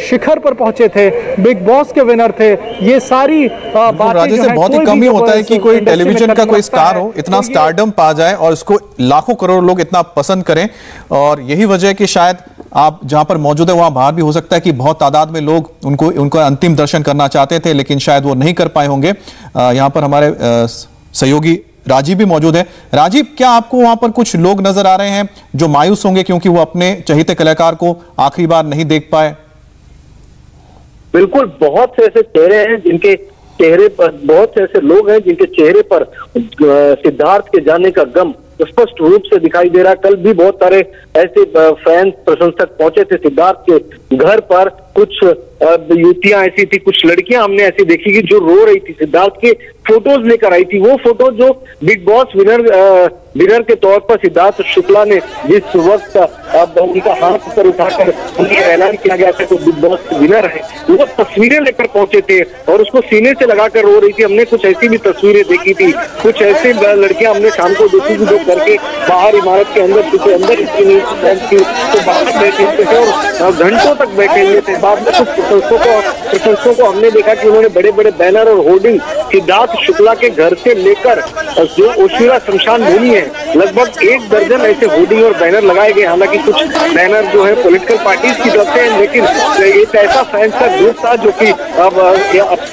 शिखर पर पहुंचे थे, बिग बॉस के विनर थे। ये सारी बातें से बहुत ही कम ही होता है कि कोई टेलीविजन का कोई स्टार हो, इतना स्टारडम पा जाए और इसको लाखों करोड़ लोग इतना पसंद करें। और यही वजह है कि शायद आप जहां पर मौजूद है वहां बाहर भी हो सकता है कि बहुत तादाद में लोग उनका अंतिम दर्शन करना चाहते थे, लेकिन शायद वो नहीं कर पाए होंगे। यहां पर हमारे सहयोगी राजीव भी मौजूद है। राजीव, क्या आपको वहां पर कुछ लोग नजर आ रहे हैं जो मायूस होंगे क्योंकि वो अपने चहेते कलाकार को आखिरी बार नहीं देख पाए? बिल्कुल, बहुत से ऐसे चेहरे हैं जिनके चेहरे पर, बहुत से ऐसे लोग हैं जिनके चेहरे पर सिद्धार्थ के जाने का गम स्पष्ट रूप से दिखाई दे रहा। कल भी बहुत सारे ऐसे फैन, प्रशंसक पहुंचे थे सिद्धार्थ के घर पर। कुछ युवतियां ऐसी थी, कुछ लड़कियां हमने ऐसी देखी कि जो रो रही थी, सिद्धार्थ के फोटोज लेकर आई थी। वो फोटो जो बिग बॉस विनर के तौर पर सिद्धार्थ शुक्ला ने जिस वक्त अब उनका हाथ पर उठाकर उन्हें ऐलान किया गया था तो बिग बॉस विनर है, वो तस्वीरें लेकर पहुंचे थे और उसको सीने से लगाकर रो रही थी। हमने कुछ ऐसी भी तस्वीरें देखी थी, कुछ ऐसी लड़कियां हमने शाम को देखी थी जो करके बाहर इमारत के अंदर अंदर थी, तो बाहर बैठे थे और घंटों तक बैठे हुए थे। बाद में कुछ प्रशंसकों को हमने देखा कि उन्होंने बड़े बड़े बैनर और होर्डिंग सिद्धार्थ सिद्धार्थ शुक्ला के घर से लेकर जो ओशिवारा शमशान भूमि है, लगभग 1 दर्जन ऐसे होर्डिंग और बैनर लगाए गए। हालांकि कुछ बैनर जो है पॉलिटिकल पार्टीज की तरफ से, लेकिन एक ऐसा फैंस का ग्रुप था जो कि अब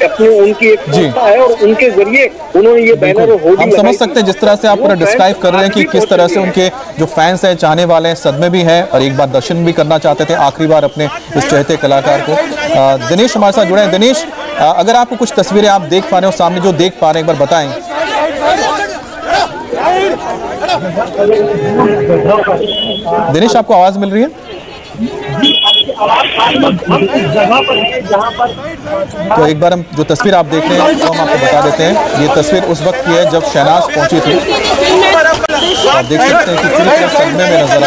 अपनी उनकी एक संस्था है और उनके जरिए उन्होंने ये बैनर और होर्डिंग। हम समझ सकते हैं जिस तरह से आप पूरा डिस्क्राइब कर रहे हैं कि किस तरह से उनके जो फैंस हैं, चाहने वाले हैं, सदमे भी हैं और एक बार दर्शन भी करना चाहते थे आखिरी बार अपने इस चहेते कलाकार को। दिनेश हमारे साथ जुड़े हैं। दिनेश, अगर आपको कुछ तस्वीरें आप देख पा रहे हो सामने, जो देख पा रहे हैं एक बार बताएं। दिनेश, आपको आवाज मिल रही है? तो एक बार हम जो तस्वीर आप देख रहे हैं वो हम आपको बता देते हैं। ये तस्वीर उस वक्त की है जब शहनाज पहुंची थी। आप देख सकते हैं कि पूरी तरह सदमे में नजर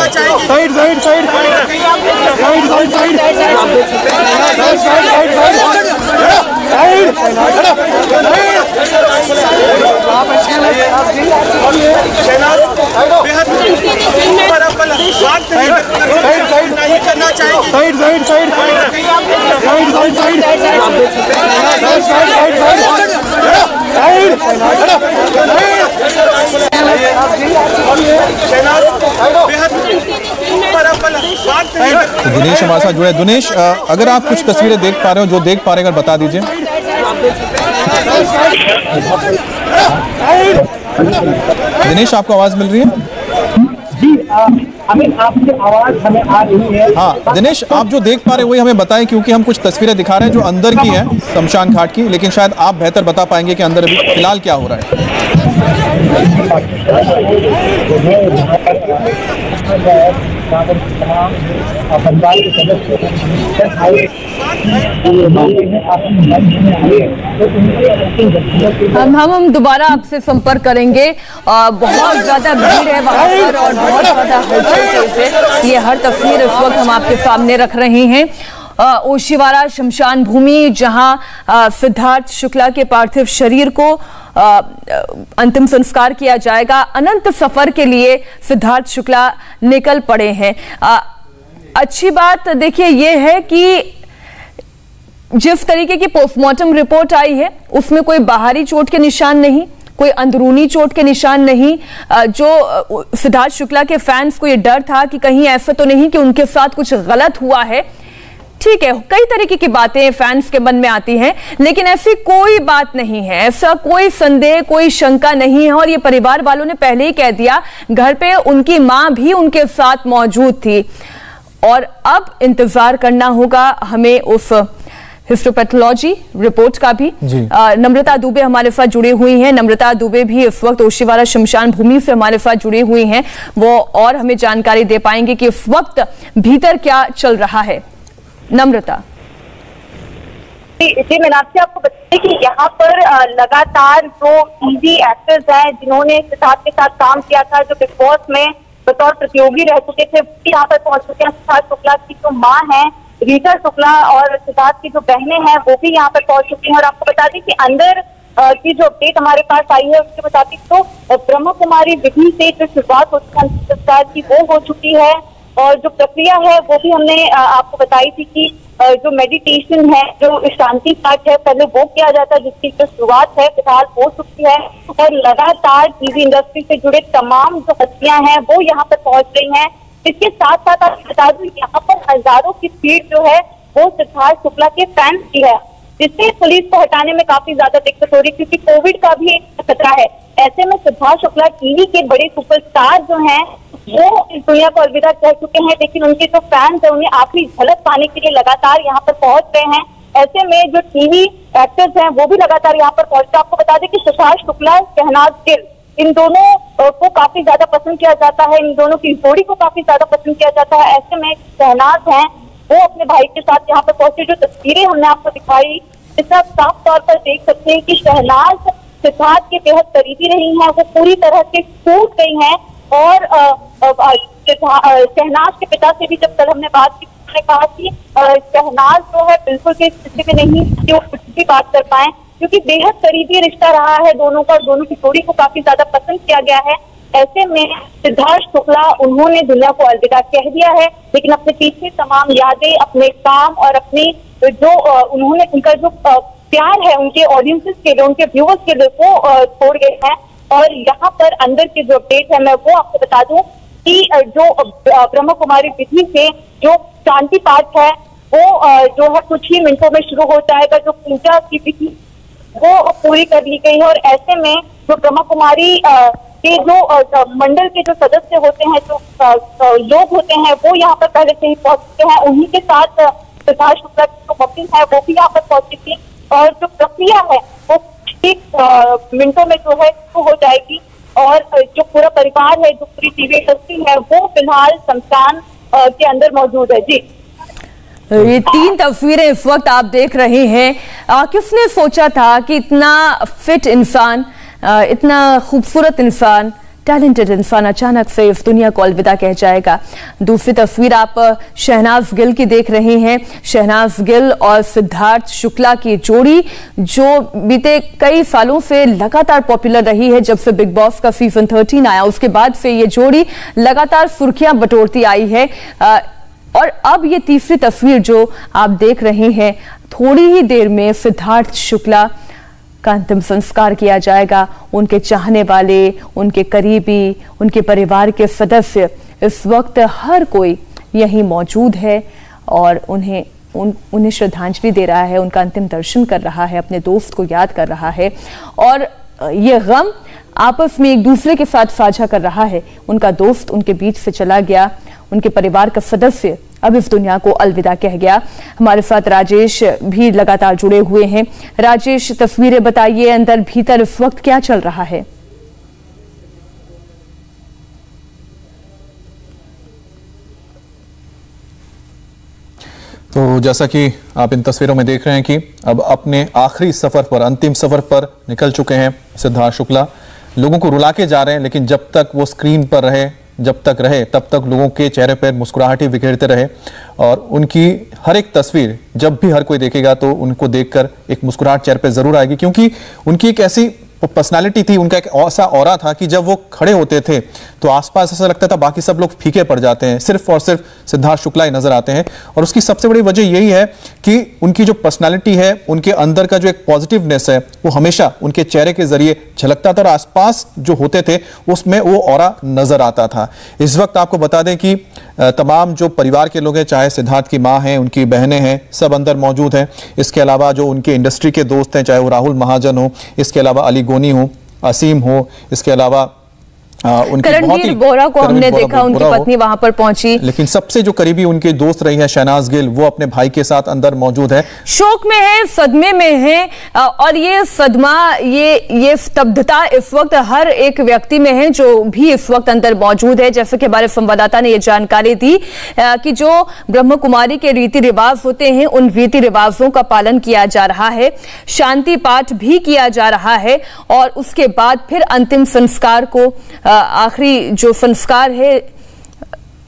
तो दिनेश हमारे साथ जुड़े। दिनेश, अगर आप कुछ तस्वीरें देख पा रहे हो, जो देख पा रहे हैं अगर बता दीजिए। दिनेश, आपको आवाज मिल रही है? आपकी आवाज हमें आ रही है। हाँ दिनेश, आप जो देख पा रहे हैं वही हमें बताएं, क्योंकि हम कुछ तस्वीरें दिखा रहे हैं जो अंदर की हैं शमशान घाट की, लेकिन शायद आप बेहतर बता पाएंगे कि अंदर अभी फिलहाल क्या हो रहा है। हम दोबारा आपसे संपर्क करेंगे। बहुत ज्यादा भीड़ है वहां पर और बहुत ज्यादा हलचल से ये हर तस्वीर इस वक्त हम आपके सामने रख रहे हैं। ओशिवारा शमशान भूमि, जहां सिद्धार्थ शुक्ला के पार्थिव शरीर को अंतिम संस्कार किया जाएगा। अनंत सफर के लिए सिद्धार्थ शुक्ला निकल पड़े हैं। अच्छी बात देखिए ये है कि जिस तरीके की पोस्टमार्टम रिपोर्ट आई है उसमें कोई बाहरी चोट के निशान नहीं, कोई अंदरूनी चोट के निशान नहीं। जो सिद्धार्थ शुक्ला के फैंस को ये डर था कि कहीं ऐसा तो नहीं कि उनके साथ कुछ गलत हुआ है। ठीक है, कई तरीके की बातें फैंस के मन में आती हैं, लेकिन ऐसी कोई बात नहीं है, ऐसा कोई संदेह, कोई शंका नहीं है। और ये परिवार वालों ने पहले ही कह दिया, घर पे उनकी मां भी उनके साथ मौजूद थी। और अब इंतजार करना होगा हमें उस हिस्टोपैथोलॉजी रिपोर्ट का भी। नम्रता दुबे हमारे साथ जुड़ी हुई हैं। नम्रता दुबे भी इस वक्त ओशिवारा शमशान भूमि से हमारे साथ जुड़ी हुई हैं। वो और हमें जानकारी दे पाएंगे कि इस वक्त भीतर क्या चल रहा है। नम्रता जी, मैंने आपको बताया कि यहाँ पर लगातार जो टीवी एक्टर्स हैं जिन्होंने सिद्धार्थ के साथ काम किया था, जो बिग बॉस में बतौर प्रतियोगी रह चुके थे, वो यहाँ पर पहुंच चुके हैं। सिद्धार्थ शुक्ला की जो माँ है रीटा शुक्ला और सिद्धार्थ की जो बहनें हैं वो भी यहाँ पर पहुंच चुकी हैं। और आपको बता दें कि अंदर की जो अपडेट हमारे पास आई है उसके मुताबिक तो ब्रह्म कुमारी विधि से जो शुरुआत होती है संस्कार की वो हो चुकी है। और जो प्रक्रिया है वो भी हमने आपको बताई थी कि जो मेडिटेशन है, जो शांति पाठ है, पहले वो किया जाता है, जिसकी जो शुरुआत है फिलहाल हो चुकी है। और लगातार टीवी इंडस्ट्री से जुड़े तमाम जो हस्तियां हैं वो यहाँ पर पहुंच रही हैं। इसके साथ साथ आप बता दूं, यहाँ पर हजारों की भीड़ जो है वो सिद्धार्थ शुक्ला के फैंस की है, जिससे पुलिस को हटाने में काफी ज्यादा दिक्कत हो रही है, क्योंकि कोविड का भी एक खतरा है। ऐसे में सिद्धार्थ शुक्ला टीवी के बड़े सुपरस्टार जो हैं वो इस दुनिया को अलविदा कह चुके हैं, लेकिन उनके जो फैंस हैं उन्हें आखिरी झलक पाने के लिए लगातार यहाँ पर पहुंच रहे हैं। ऐसे में जो टीवी एक्टर्स हैं वो भी लगातार यहाँ पर पहुंचते हैं। आपको बता दें कि सिद्धार्थ शुक्ला, शहनाज गिल, इन दोनों को काफी ज्यादा पसंद किया जाता है, इन दोनों की जोड़ी को काफी ज्यादा पसंद किया जाता है। ऐसे में शहनाज हैं वो अपने भाई के साथ यहाँ पर पहुंचे। जो तस्वीरें हमने आपको दिखाई, इससे आप साफ तौर पर देख सकते हैं कि शहनाज सिद्धार्थ के बेहद करीबी रही हैं, वो पूरी तरह से टूट गई हैं। और शहनाज के पिता से भी जब कल हमने बात की, उन्होंने कहा कि शहनाज जो है बिल्कुल भी स्थिति में नहीं कि वो कुछ भी बात कर पाए, क्योंकि बेहद करीबी रिश्ता रहा है दोनों का, दोनों की जोड़ी को काफी ज्यादा पसंद किया गया है। ऐसे में सिद्धार्थ शुक्ला उन्होंने दुनिया को अलविदा कह दिया है, लेकिन अपने पीछे तमाम यादें, अपने काम और अपनी जो उन्होंने उनका जो प्यार है उनके ऑडियंसेस के लिए, उनके व्यूअर्स के लिए, वो छोड़ गए हैं। और यहाँ पर अंदर की जो अपडेट है मैं वो आपको बता दूं कि जो ब्रह्म कुमारी विधि से जो शांति पाठ है वो जो है कुछ ही मिनटों में शुरू हो जाएगा। जो पूजा की विधि वो पूरी कर ली गई है और ऐसे में जो ब्रह्म कुमारी के जो मंडल के जो सदस्य होते हैं, जो लोग होते हैं, वो यहाँ पर पहले से ही पहुंच चुके हैं। उन्हीं के साथ सिद्धार्थ शुक्ला की जो मम्मी है वो भी यहाँ पर पहुंची थी और जो प्रक्रिया है वो ठीक मिनटों में जो है शुरू हो जाएगी। और जो पूरा परिवार है, जो पूरी टीवी इंडस्ट्री है, वो फिलहाल शमशान के अंदर मौजूद है। जी, ये 3 तस्वीरें इस वक्त आप देख रहे हैं। किसने सोचा था कि इतना फिट इंसान, इतना खूबसूरत इंसान, टैलेंटेड इंसान अचानक से इस दुनिया को अलविदा कह जाएगा। दूसरी तस्वीर आप शहनाज गिल की देख रहे हैं। शहनाज गिल और सिद्धार्थ शुक्ला की जोड़ी जो बीते कई सालों से लगातार पॉपुलर रही है। जब से बिग बॉस का सीजन 13 आया उसके बाद से ये जोड़ी लगातार सुर्खियां बटोरती आई है। और अब ये तीसरी तस्वीर जो आप देख रहे हैं, थोड़ी ही देर में सिद्धार्थ शुक्ला का अंतिम संस्कार किया जाएगा। उनके चाहने वाले, उनके करीबी, उनके परिवार के सदस्य, इस वक्त हर कोई यहीं मौजूद है और उन्हें श्रद्धांजलि दे रहा है, उनका अंतिम दर्शन कर रहा है, अपने दोस्त को याद कर रहा है और ये गम आपस में एक दूसरे के साथ साझा कर रहा है। उनका दोस्त उनके बीच से चला गया, उनके परिवार का सदस्य अब इस दुनिया को अलविदा कह गया। हमारे साथ राजेश भी लगातार जुड़े हुए हैं। राजेश, तस्वीरें बताइए, अंदर भीतर इस वक्त क्या चल रहा है? तो जैसा कि आप इन तस्वीरों में देख रहे हैं कि अब अपने आखिरी सफर पर, अंतिम सफर पर निकल चुके हैं सिद्धार्थ शुक्ला। लोगों को रुला के जा रहे हैं, लेकिन जब तक वो स्क्रीन पर रहे, जब तक रहे, तब तक लोगों के चेहरे पर मुस्कुराहटें बिखेरते रहे। और उनकी हर एक तस्वीर जब भी हर कोई देखेगा तो उनको देखकर एक मुस्कुराहट चेहरे पर जरूर आएगी, क्योंकि उनकी एक ऐसी पर्सनालिटी थी, उनका एक ऐसा ऑरा था कि जब वो खड़े होते थे तो आसपास ऐसा लगता था बाकी सब लोग फीके पड़ जाते हैं, सिर्फ और सिर्फ सिद्धार्थ शुक्ला ही नजर आते हैं। और उसकी सबसे बड़ी वजह यही है कि उनकी जो पर्सनालिटी है, उनके अंदर का जो एक पॉजिटिवनेस है, वो हमेशा उनके चेहरे के जरिए झलकता था और आसपास जो होते थे उसमें वो ऑरा नजर आता था। इस वक्त आपको बता दें कि तमाम जो परिवार के लोग हैं, चाहे सिद्धार्थ की माँ हैं, उनकी बहनें हैं, सब अंदर मौजूद हैं। इसके अलावा जो उनके इंडस्ट्री के दोस्त हैं, चाहे वो राहुल महाजन हो, इसके अलावा अली गोनी हो, असीम हो, इसके अलावा करणवीर बोरा को हमने देखा, उनकी पत्नी वहां पर पहुंची। लेकिन सबसे जो करीबी उनके दोस्त रही है शहनाज गिल, वो अपने भाई के साथ अंदर मौजूद है, शोक में है, सदमे में है। और ये सदमा, ये स्तब्धता इस वक्त हर एक व्यक्ति में है जो भी इस वक्त अंदर मौजूद है। जैसे कि हमारे संवाददाता ने ये जानकारी दी कि जो ब्रह्म कुमारी के रीति रिवाज होते हैं, उन रीति रिवाजों का पालन किया जा रहा है, शांति पाठ भी किया जा रहा है और उसके बाद फिर अंतिम संस्कार को, आखिरी जो संस्कार है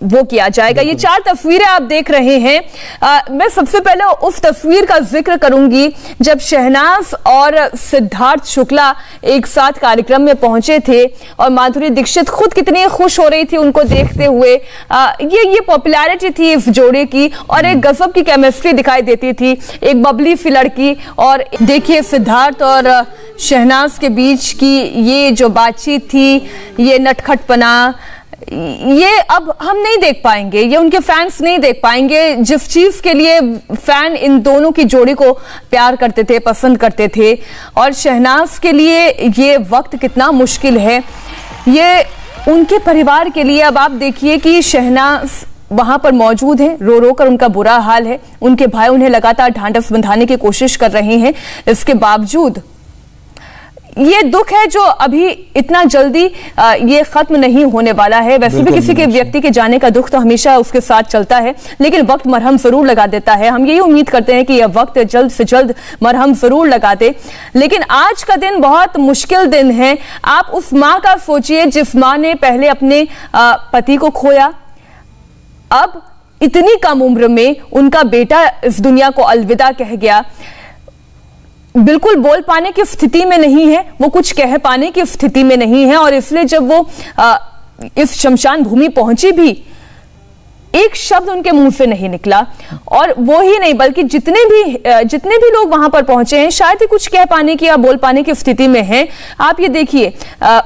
वो किया जाएगा। ये 4 तस्वीरें आप देख रहे हैं। मैं सबसे पहले उस तस्वीर का जिक्र करूंगी जब शहनाज और सिद्धार्थ शुक्ला एक साथ कार्यक्रम में पहुंचे थे और माधुरी दीक्षित खुद कितनी खुश हो रही थी उनको देखते हुए। ये पॉपुलैरिटी थी इस जोड़े की और एक गजब की केमिस्ट्री दिखाई देती थी, एक बबली सी लड़की। और देखिए सिद्धार्थ और शहनाज के बीच की ये जो बातचीत थी, ये नटखटपना, ये अब हम नहीं देख पाएंगे, ये उनके फैंस नहीं देख पाएंगे। जिस चीज के लिए फैन इन दोनों की जोड़ी को प्यार करते थे, पसंद करते थे, और शहनाज के लिए ये वक्त कितना मुश्किल है, ये उनके परिवार के लिए। अब आप देखिए कि शहनाज वहां पर मौजूद है, रो रो कर उनका बुरा हाल है, उनके भाई उन्हें लगातार ढांढस बंधाने की कोशिश कर रहे हैं। इसके बावजूद ये दुख है जो अभी इतना जल्दी ये खत्म नहीं होने वाला है। वैसे भी किसी के व्यक्ति के जाने का दुख तो हमेशा उसके साथ चलता है, लेकिन वक्त मरहम जरूर लगा देता है। हम यही उम्मीद करते हैं कि यह वक्त जल्द से जल्द मरहम जरूर लगा दे। लेकिन आज का दिन बहुत मुश्किल दिन है। आप उस माँ का सोचिए जिस माँ ने पहले अपने पति को खोया, अब इतनी कम उम्र में उनका बेटा इस दुनिया को अलविदा कह गया, बिल्कुल बोल पाने की स्थिति में नहीं है, वो कुछ कह पाने की स्थिति में नहीं है। और इसलिए जब वो इस शमशान भूमि पहुंची भी, एक शब्द उनके मुंह से नहीं निकला। और वो ही नहीं बल्कि जितने भी लोग वहां पर पहुंचे हैं शायद ही कुछ कह पाने की या बोल पाने की स्थिति में हैं। आप ये देखिए,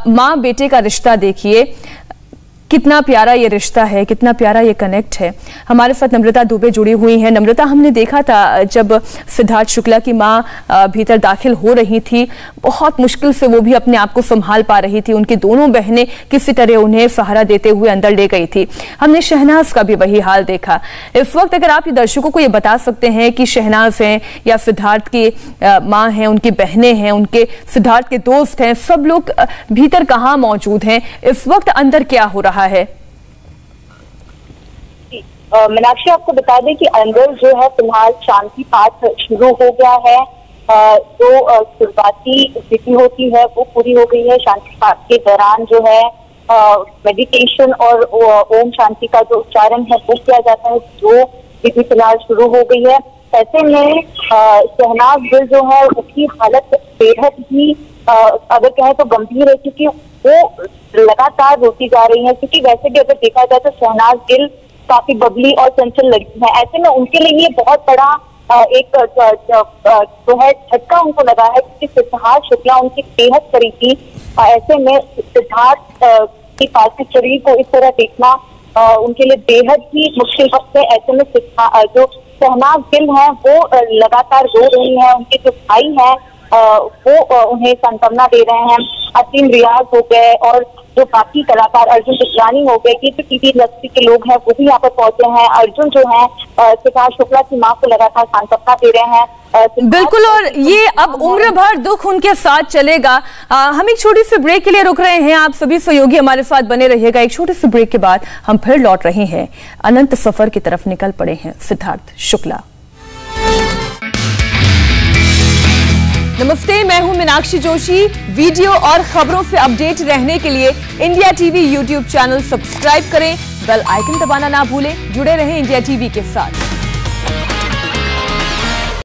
माँ बेटे का रिश्ता देखिए, कितना प्यारा ये रिश्ता है, कितना प्यारा ये कनेक्ट है। हमारे साथ नम्रता दुबे जुड़ी हुई हैं। नम्रता, हमने देखा था जब सिद्धार्थ शुक्ला की माँ भीतर दाखिल हो रही थी, बहुत मुश्किल से वो भी अपने आप को संभाल पा रही थी। उनकी दोनों बहनें किसी तरह उन्हें सहारा देते हुए अंदर ले गई थी। हमने शहनाज का भी वही हाल देखा। इस वक्त अगर आप ये दर्शकों को ये बता सकते हैं कि शहनाज हैं या सिद्धार्थ की माँ हैं, उनकी बहनें हैं, उनके सिद्धार्थ के दोस्त हैं, सब लोग भीतर कहाँ मौजूद हैं, इस वक्त अंदर क्या हो रहा है? मीनाक्षी, आपको बता दें कि अंदर जो है फिलहाल शांति पाठ शुरू हो गया है। जो शुरुआती स्थिति होती है वो पूरी हो गई है। शांति पाठ के दौरान जो है मेडिटेशन और ओम शांति का जो उच्चारण है वो किया जाता है, जो विधि फिलहाल शुरू हो गई है। ऐसे में शहनाज गिल जो है उसकी हालत बेहद ही अगर कहें तो गंभीर है, क्योंकि वो लगातार रोती जा रही है। क्योंकि वैसे भी अगर देखा जाए तो शहनाज गिल काफी बबली और चंचल लड़की है। ऐसे में उनके लिए ये बहुत बड़ा एक जो है झटका उनको लगा है, क्योंकि सिद्धार्थ शुक्ला उनकी बेहद करीबी। ऐसे में सिद्धार्थ की पार्थिव शरीर को इस तरह देखना उनके लिए बेहद ही मुश्किल वक्त है। ऐसे में जो शहनाज गिल है वो लगातार रो रही है। उनके जो भाई हैं वो उन्हें सांत्वना दे रहे हैं। असीम रियाज हो गए और जो बाकी कलाकार अर्जुन चित्रानी हो गए, ये जो टीवी इंडस्ट्री के लोग हैं वो भी यहाँ पर पहुंचे हैं। अर्जुन जो है सिद्धार्थ शुक्ला की मां को लगातार सांत्वना दे रहे हैं। बिल्कुल, और ये अब उम्र भर दुख उनके साथ चलेगा। हम एक छोटी सी ब्रेक के लिए रुक रहे हैं। आप सभी सहयोगी हमारे साथ बने रहिएगा। एक छोटी सी ब्रेक के बाद हम फिर लौट रहे हैं। अनंत सफर की तरफ निकल पड़े हैं सिद्धार्थ शुक्ला। नमस्ते, मैं हूं मीनाक्षी जोशी। वीडियो और खबरों से अपडेट रहने के लिए India TV YouTube channel subscribe करें, बेल आइकन दबाना ना भूलें। जुड़े रहें इंडिया टीवी के साथ।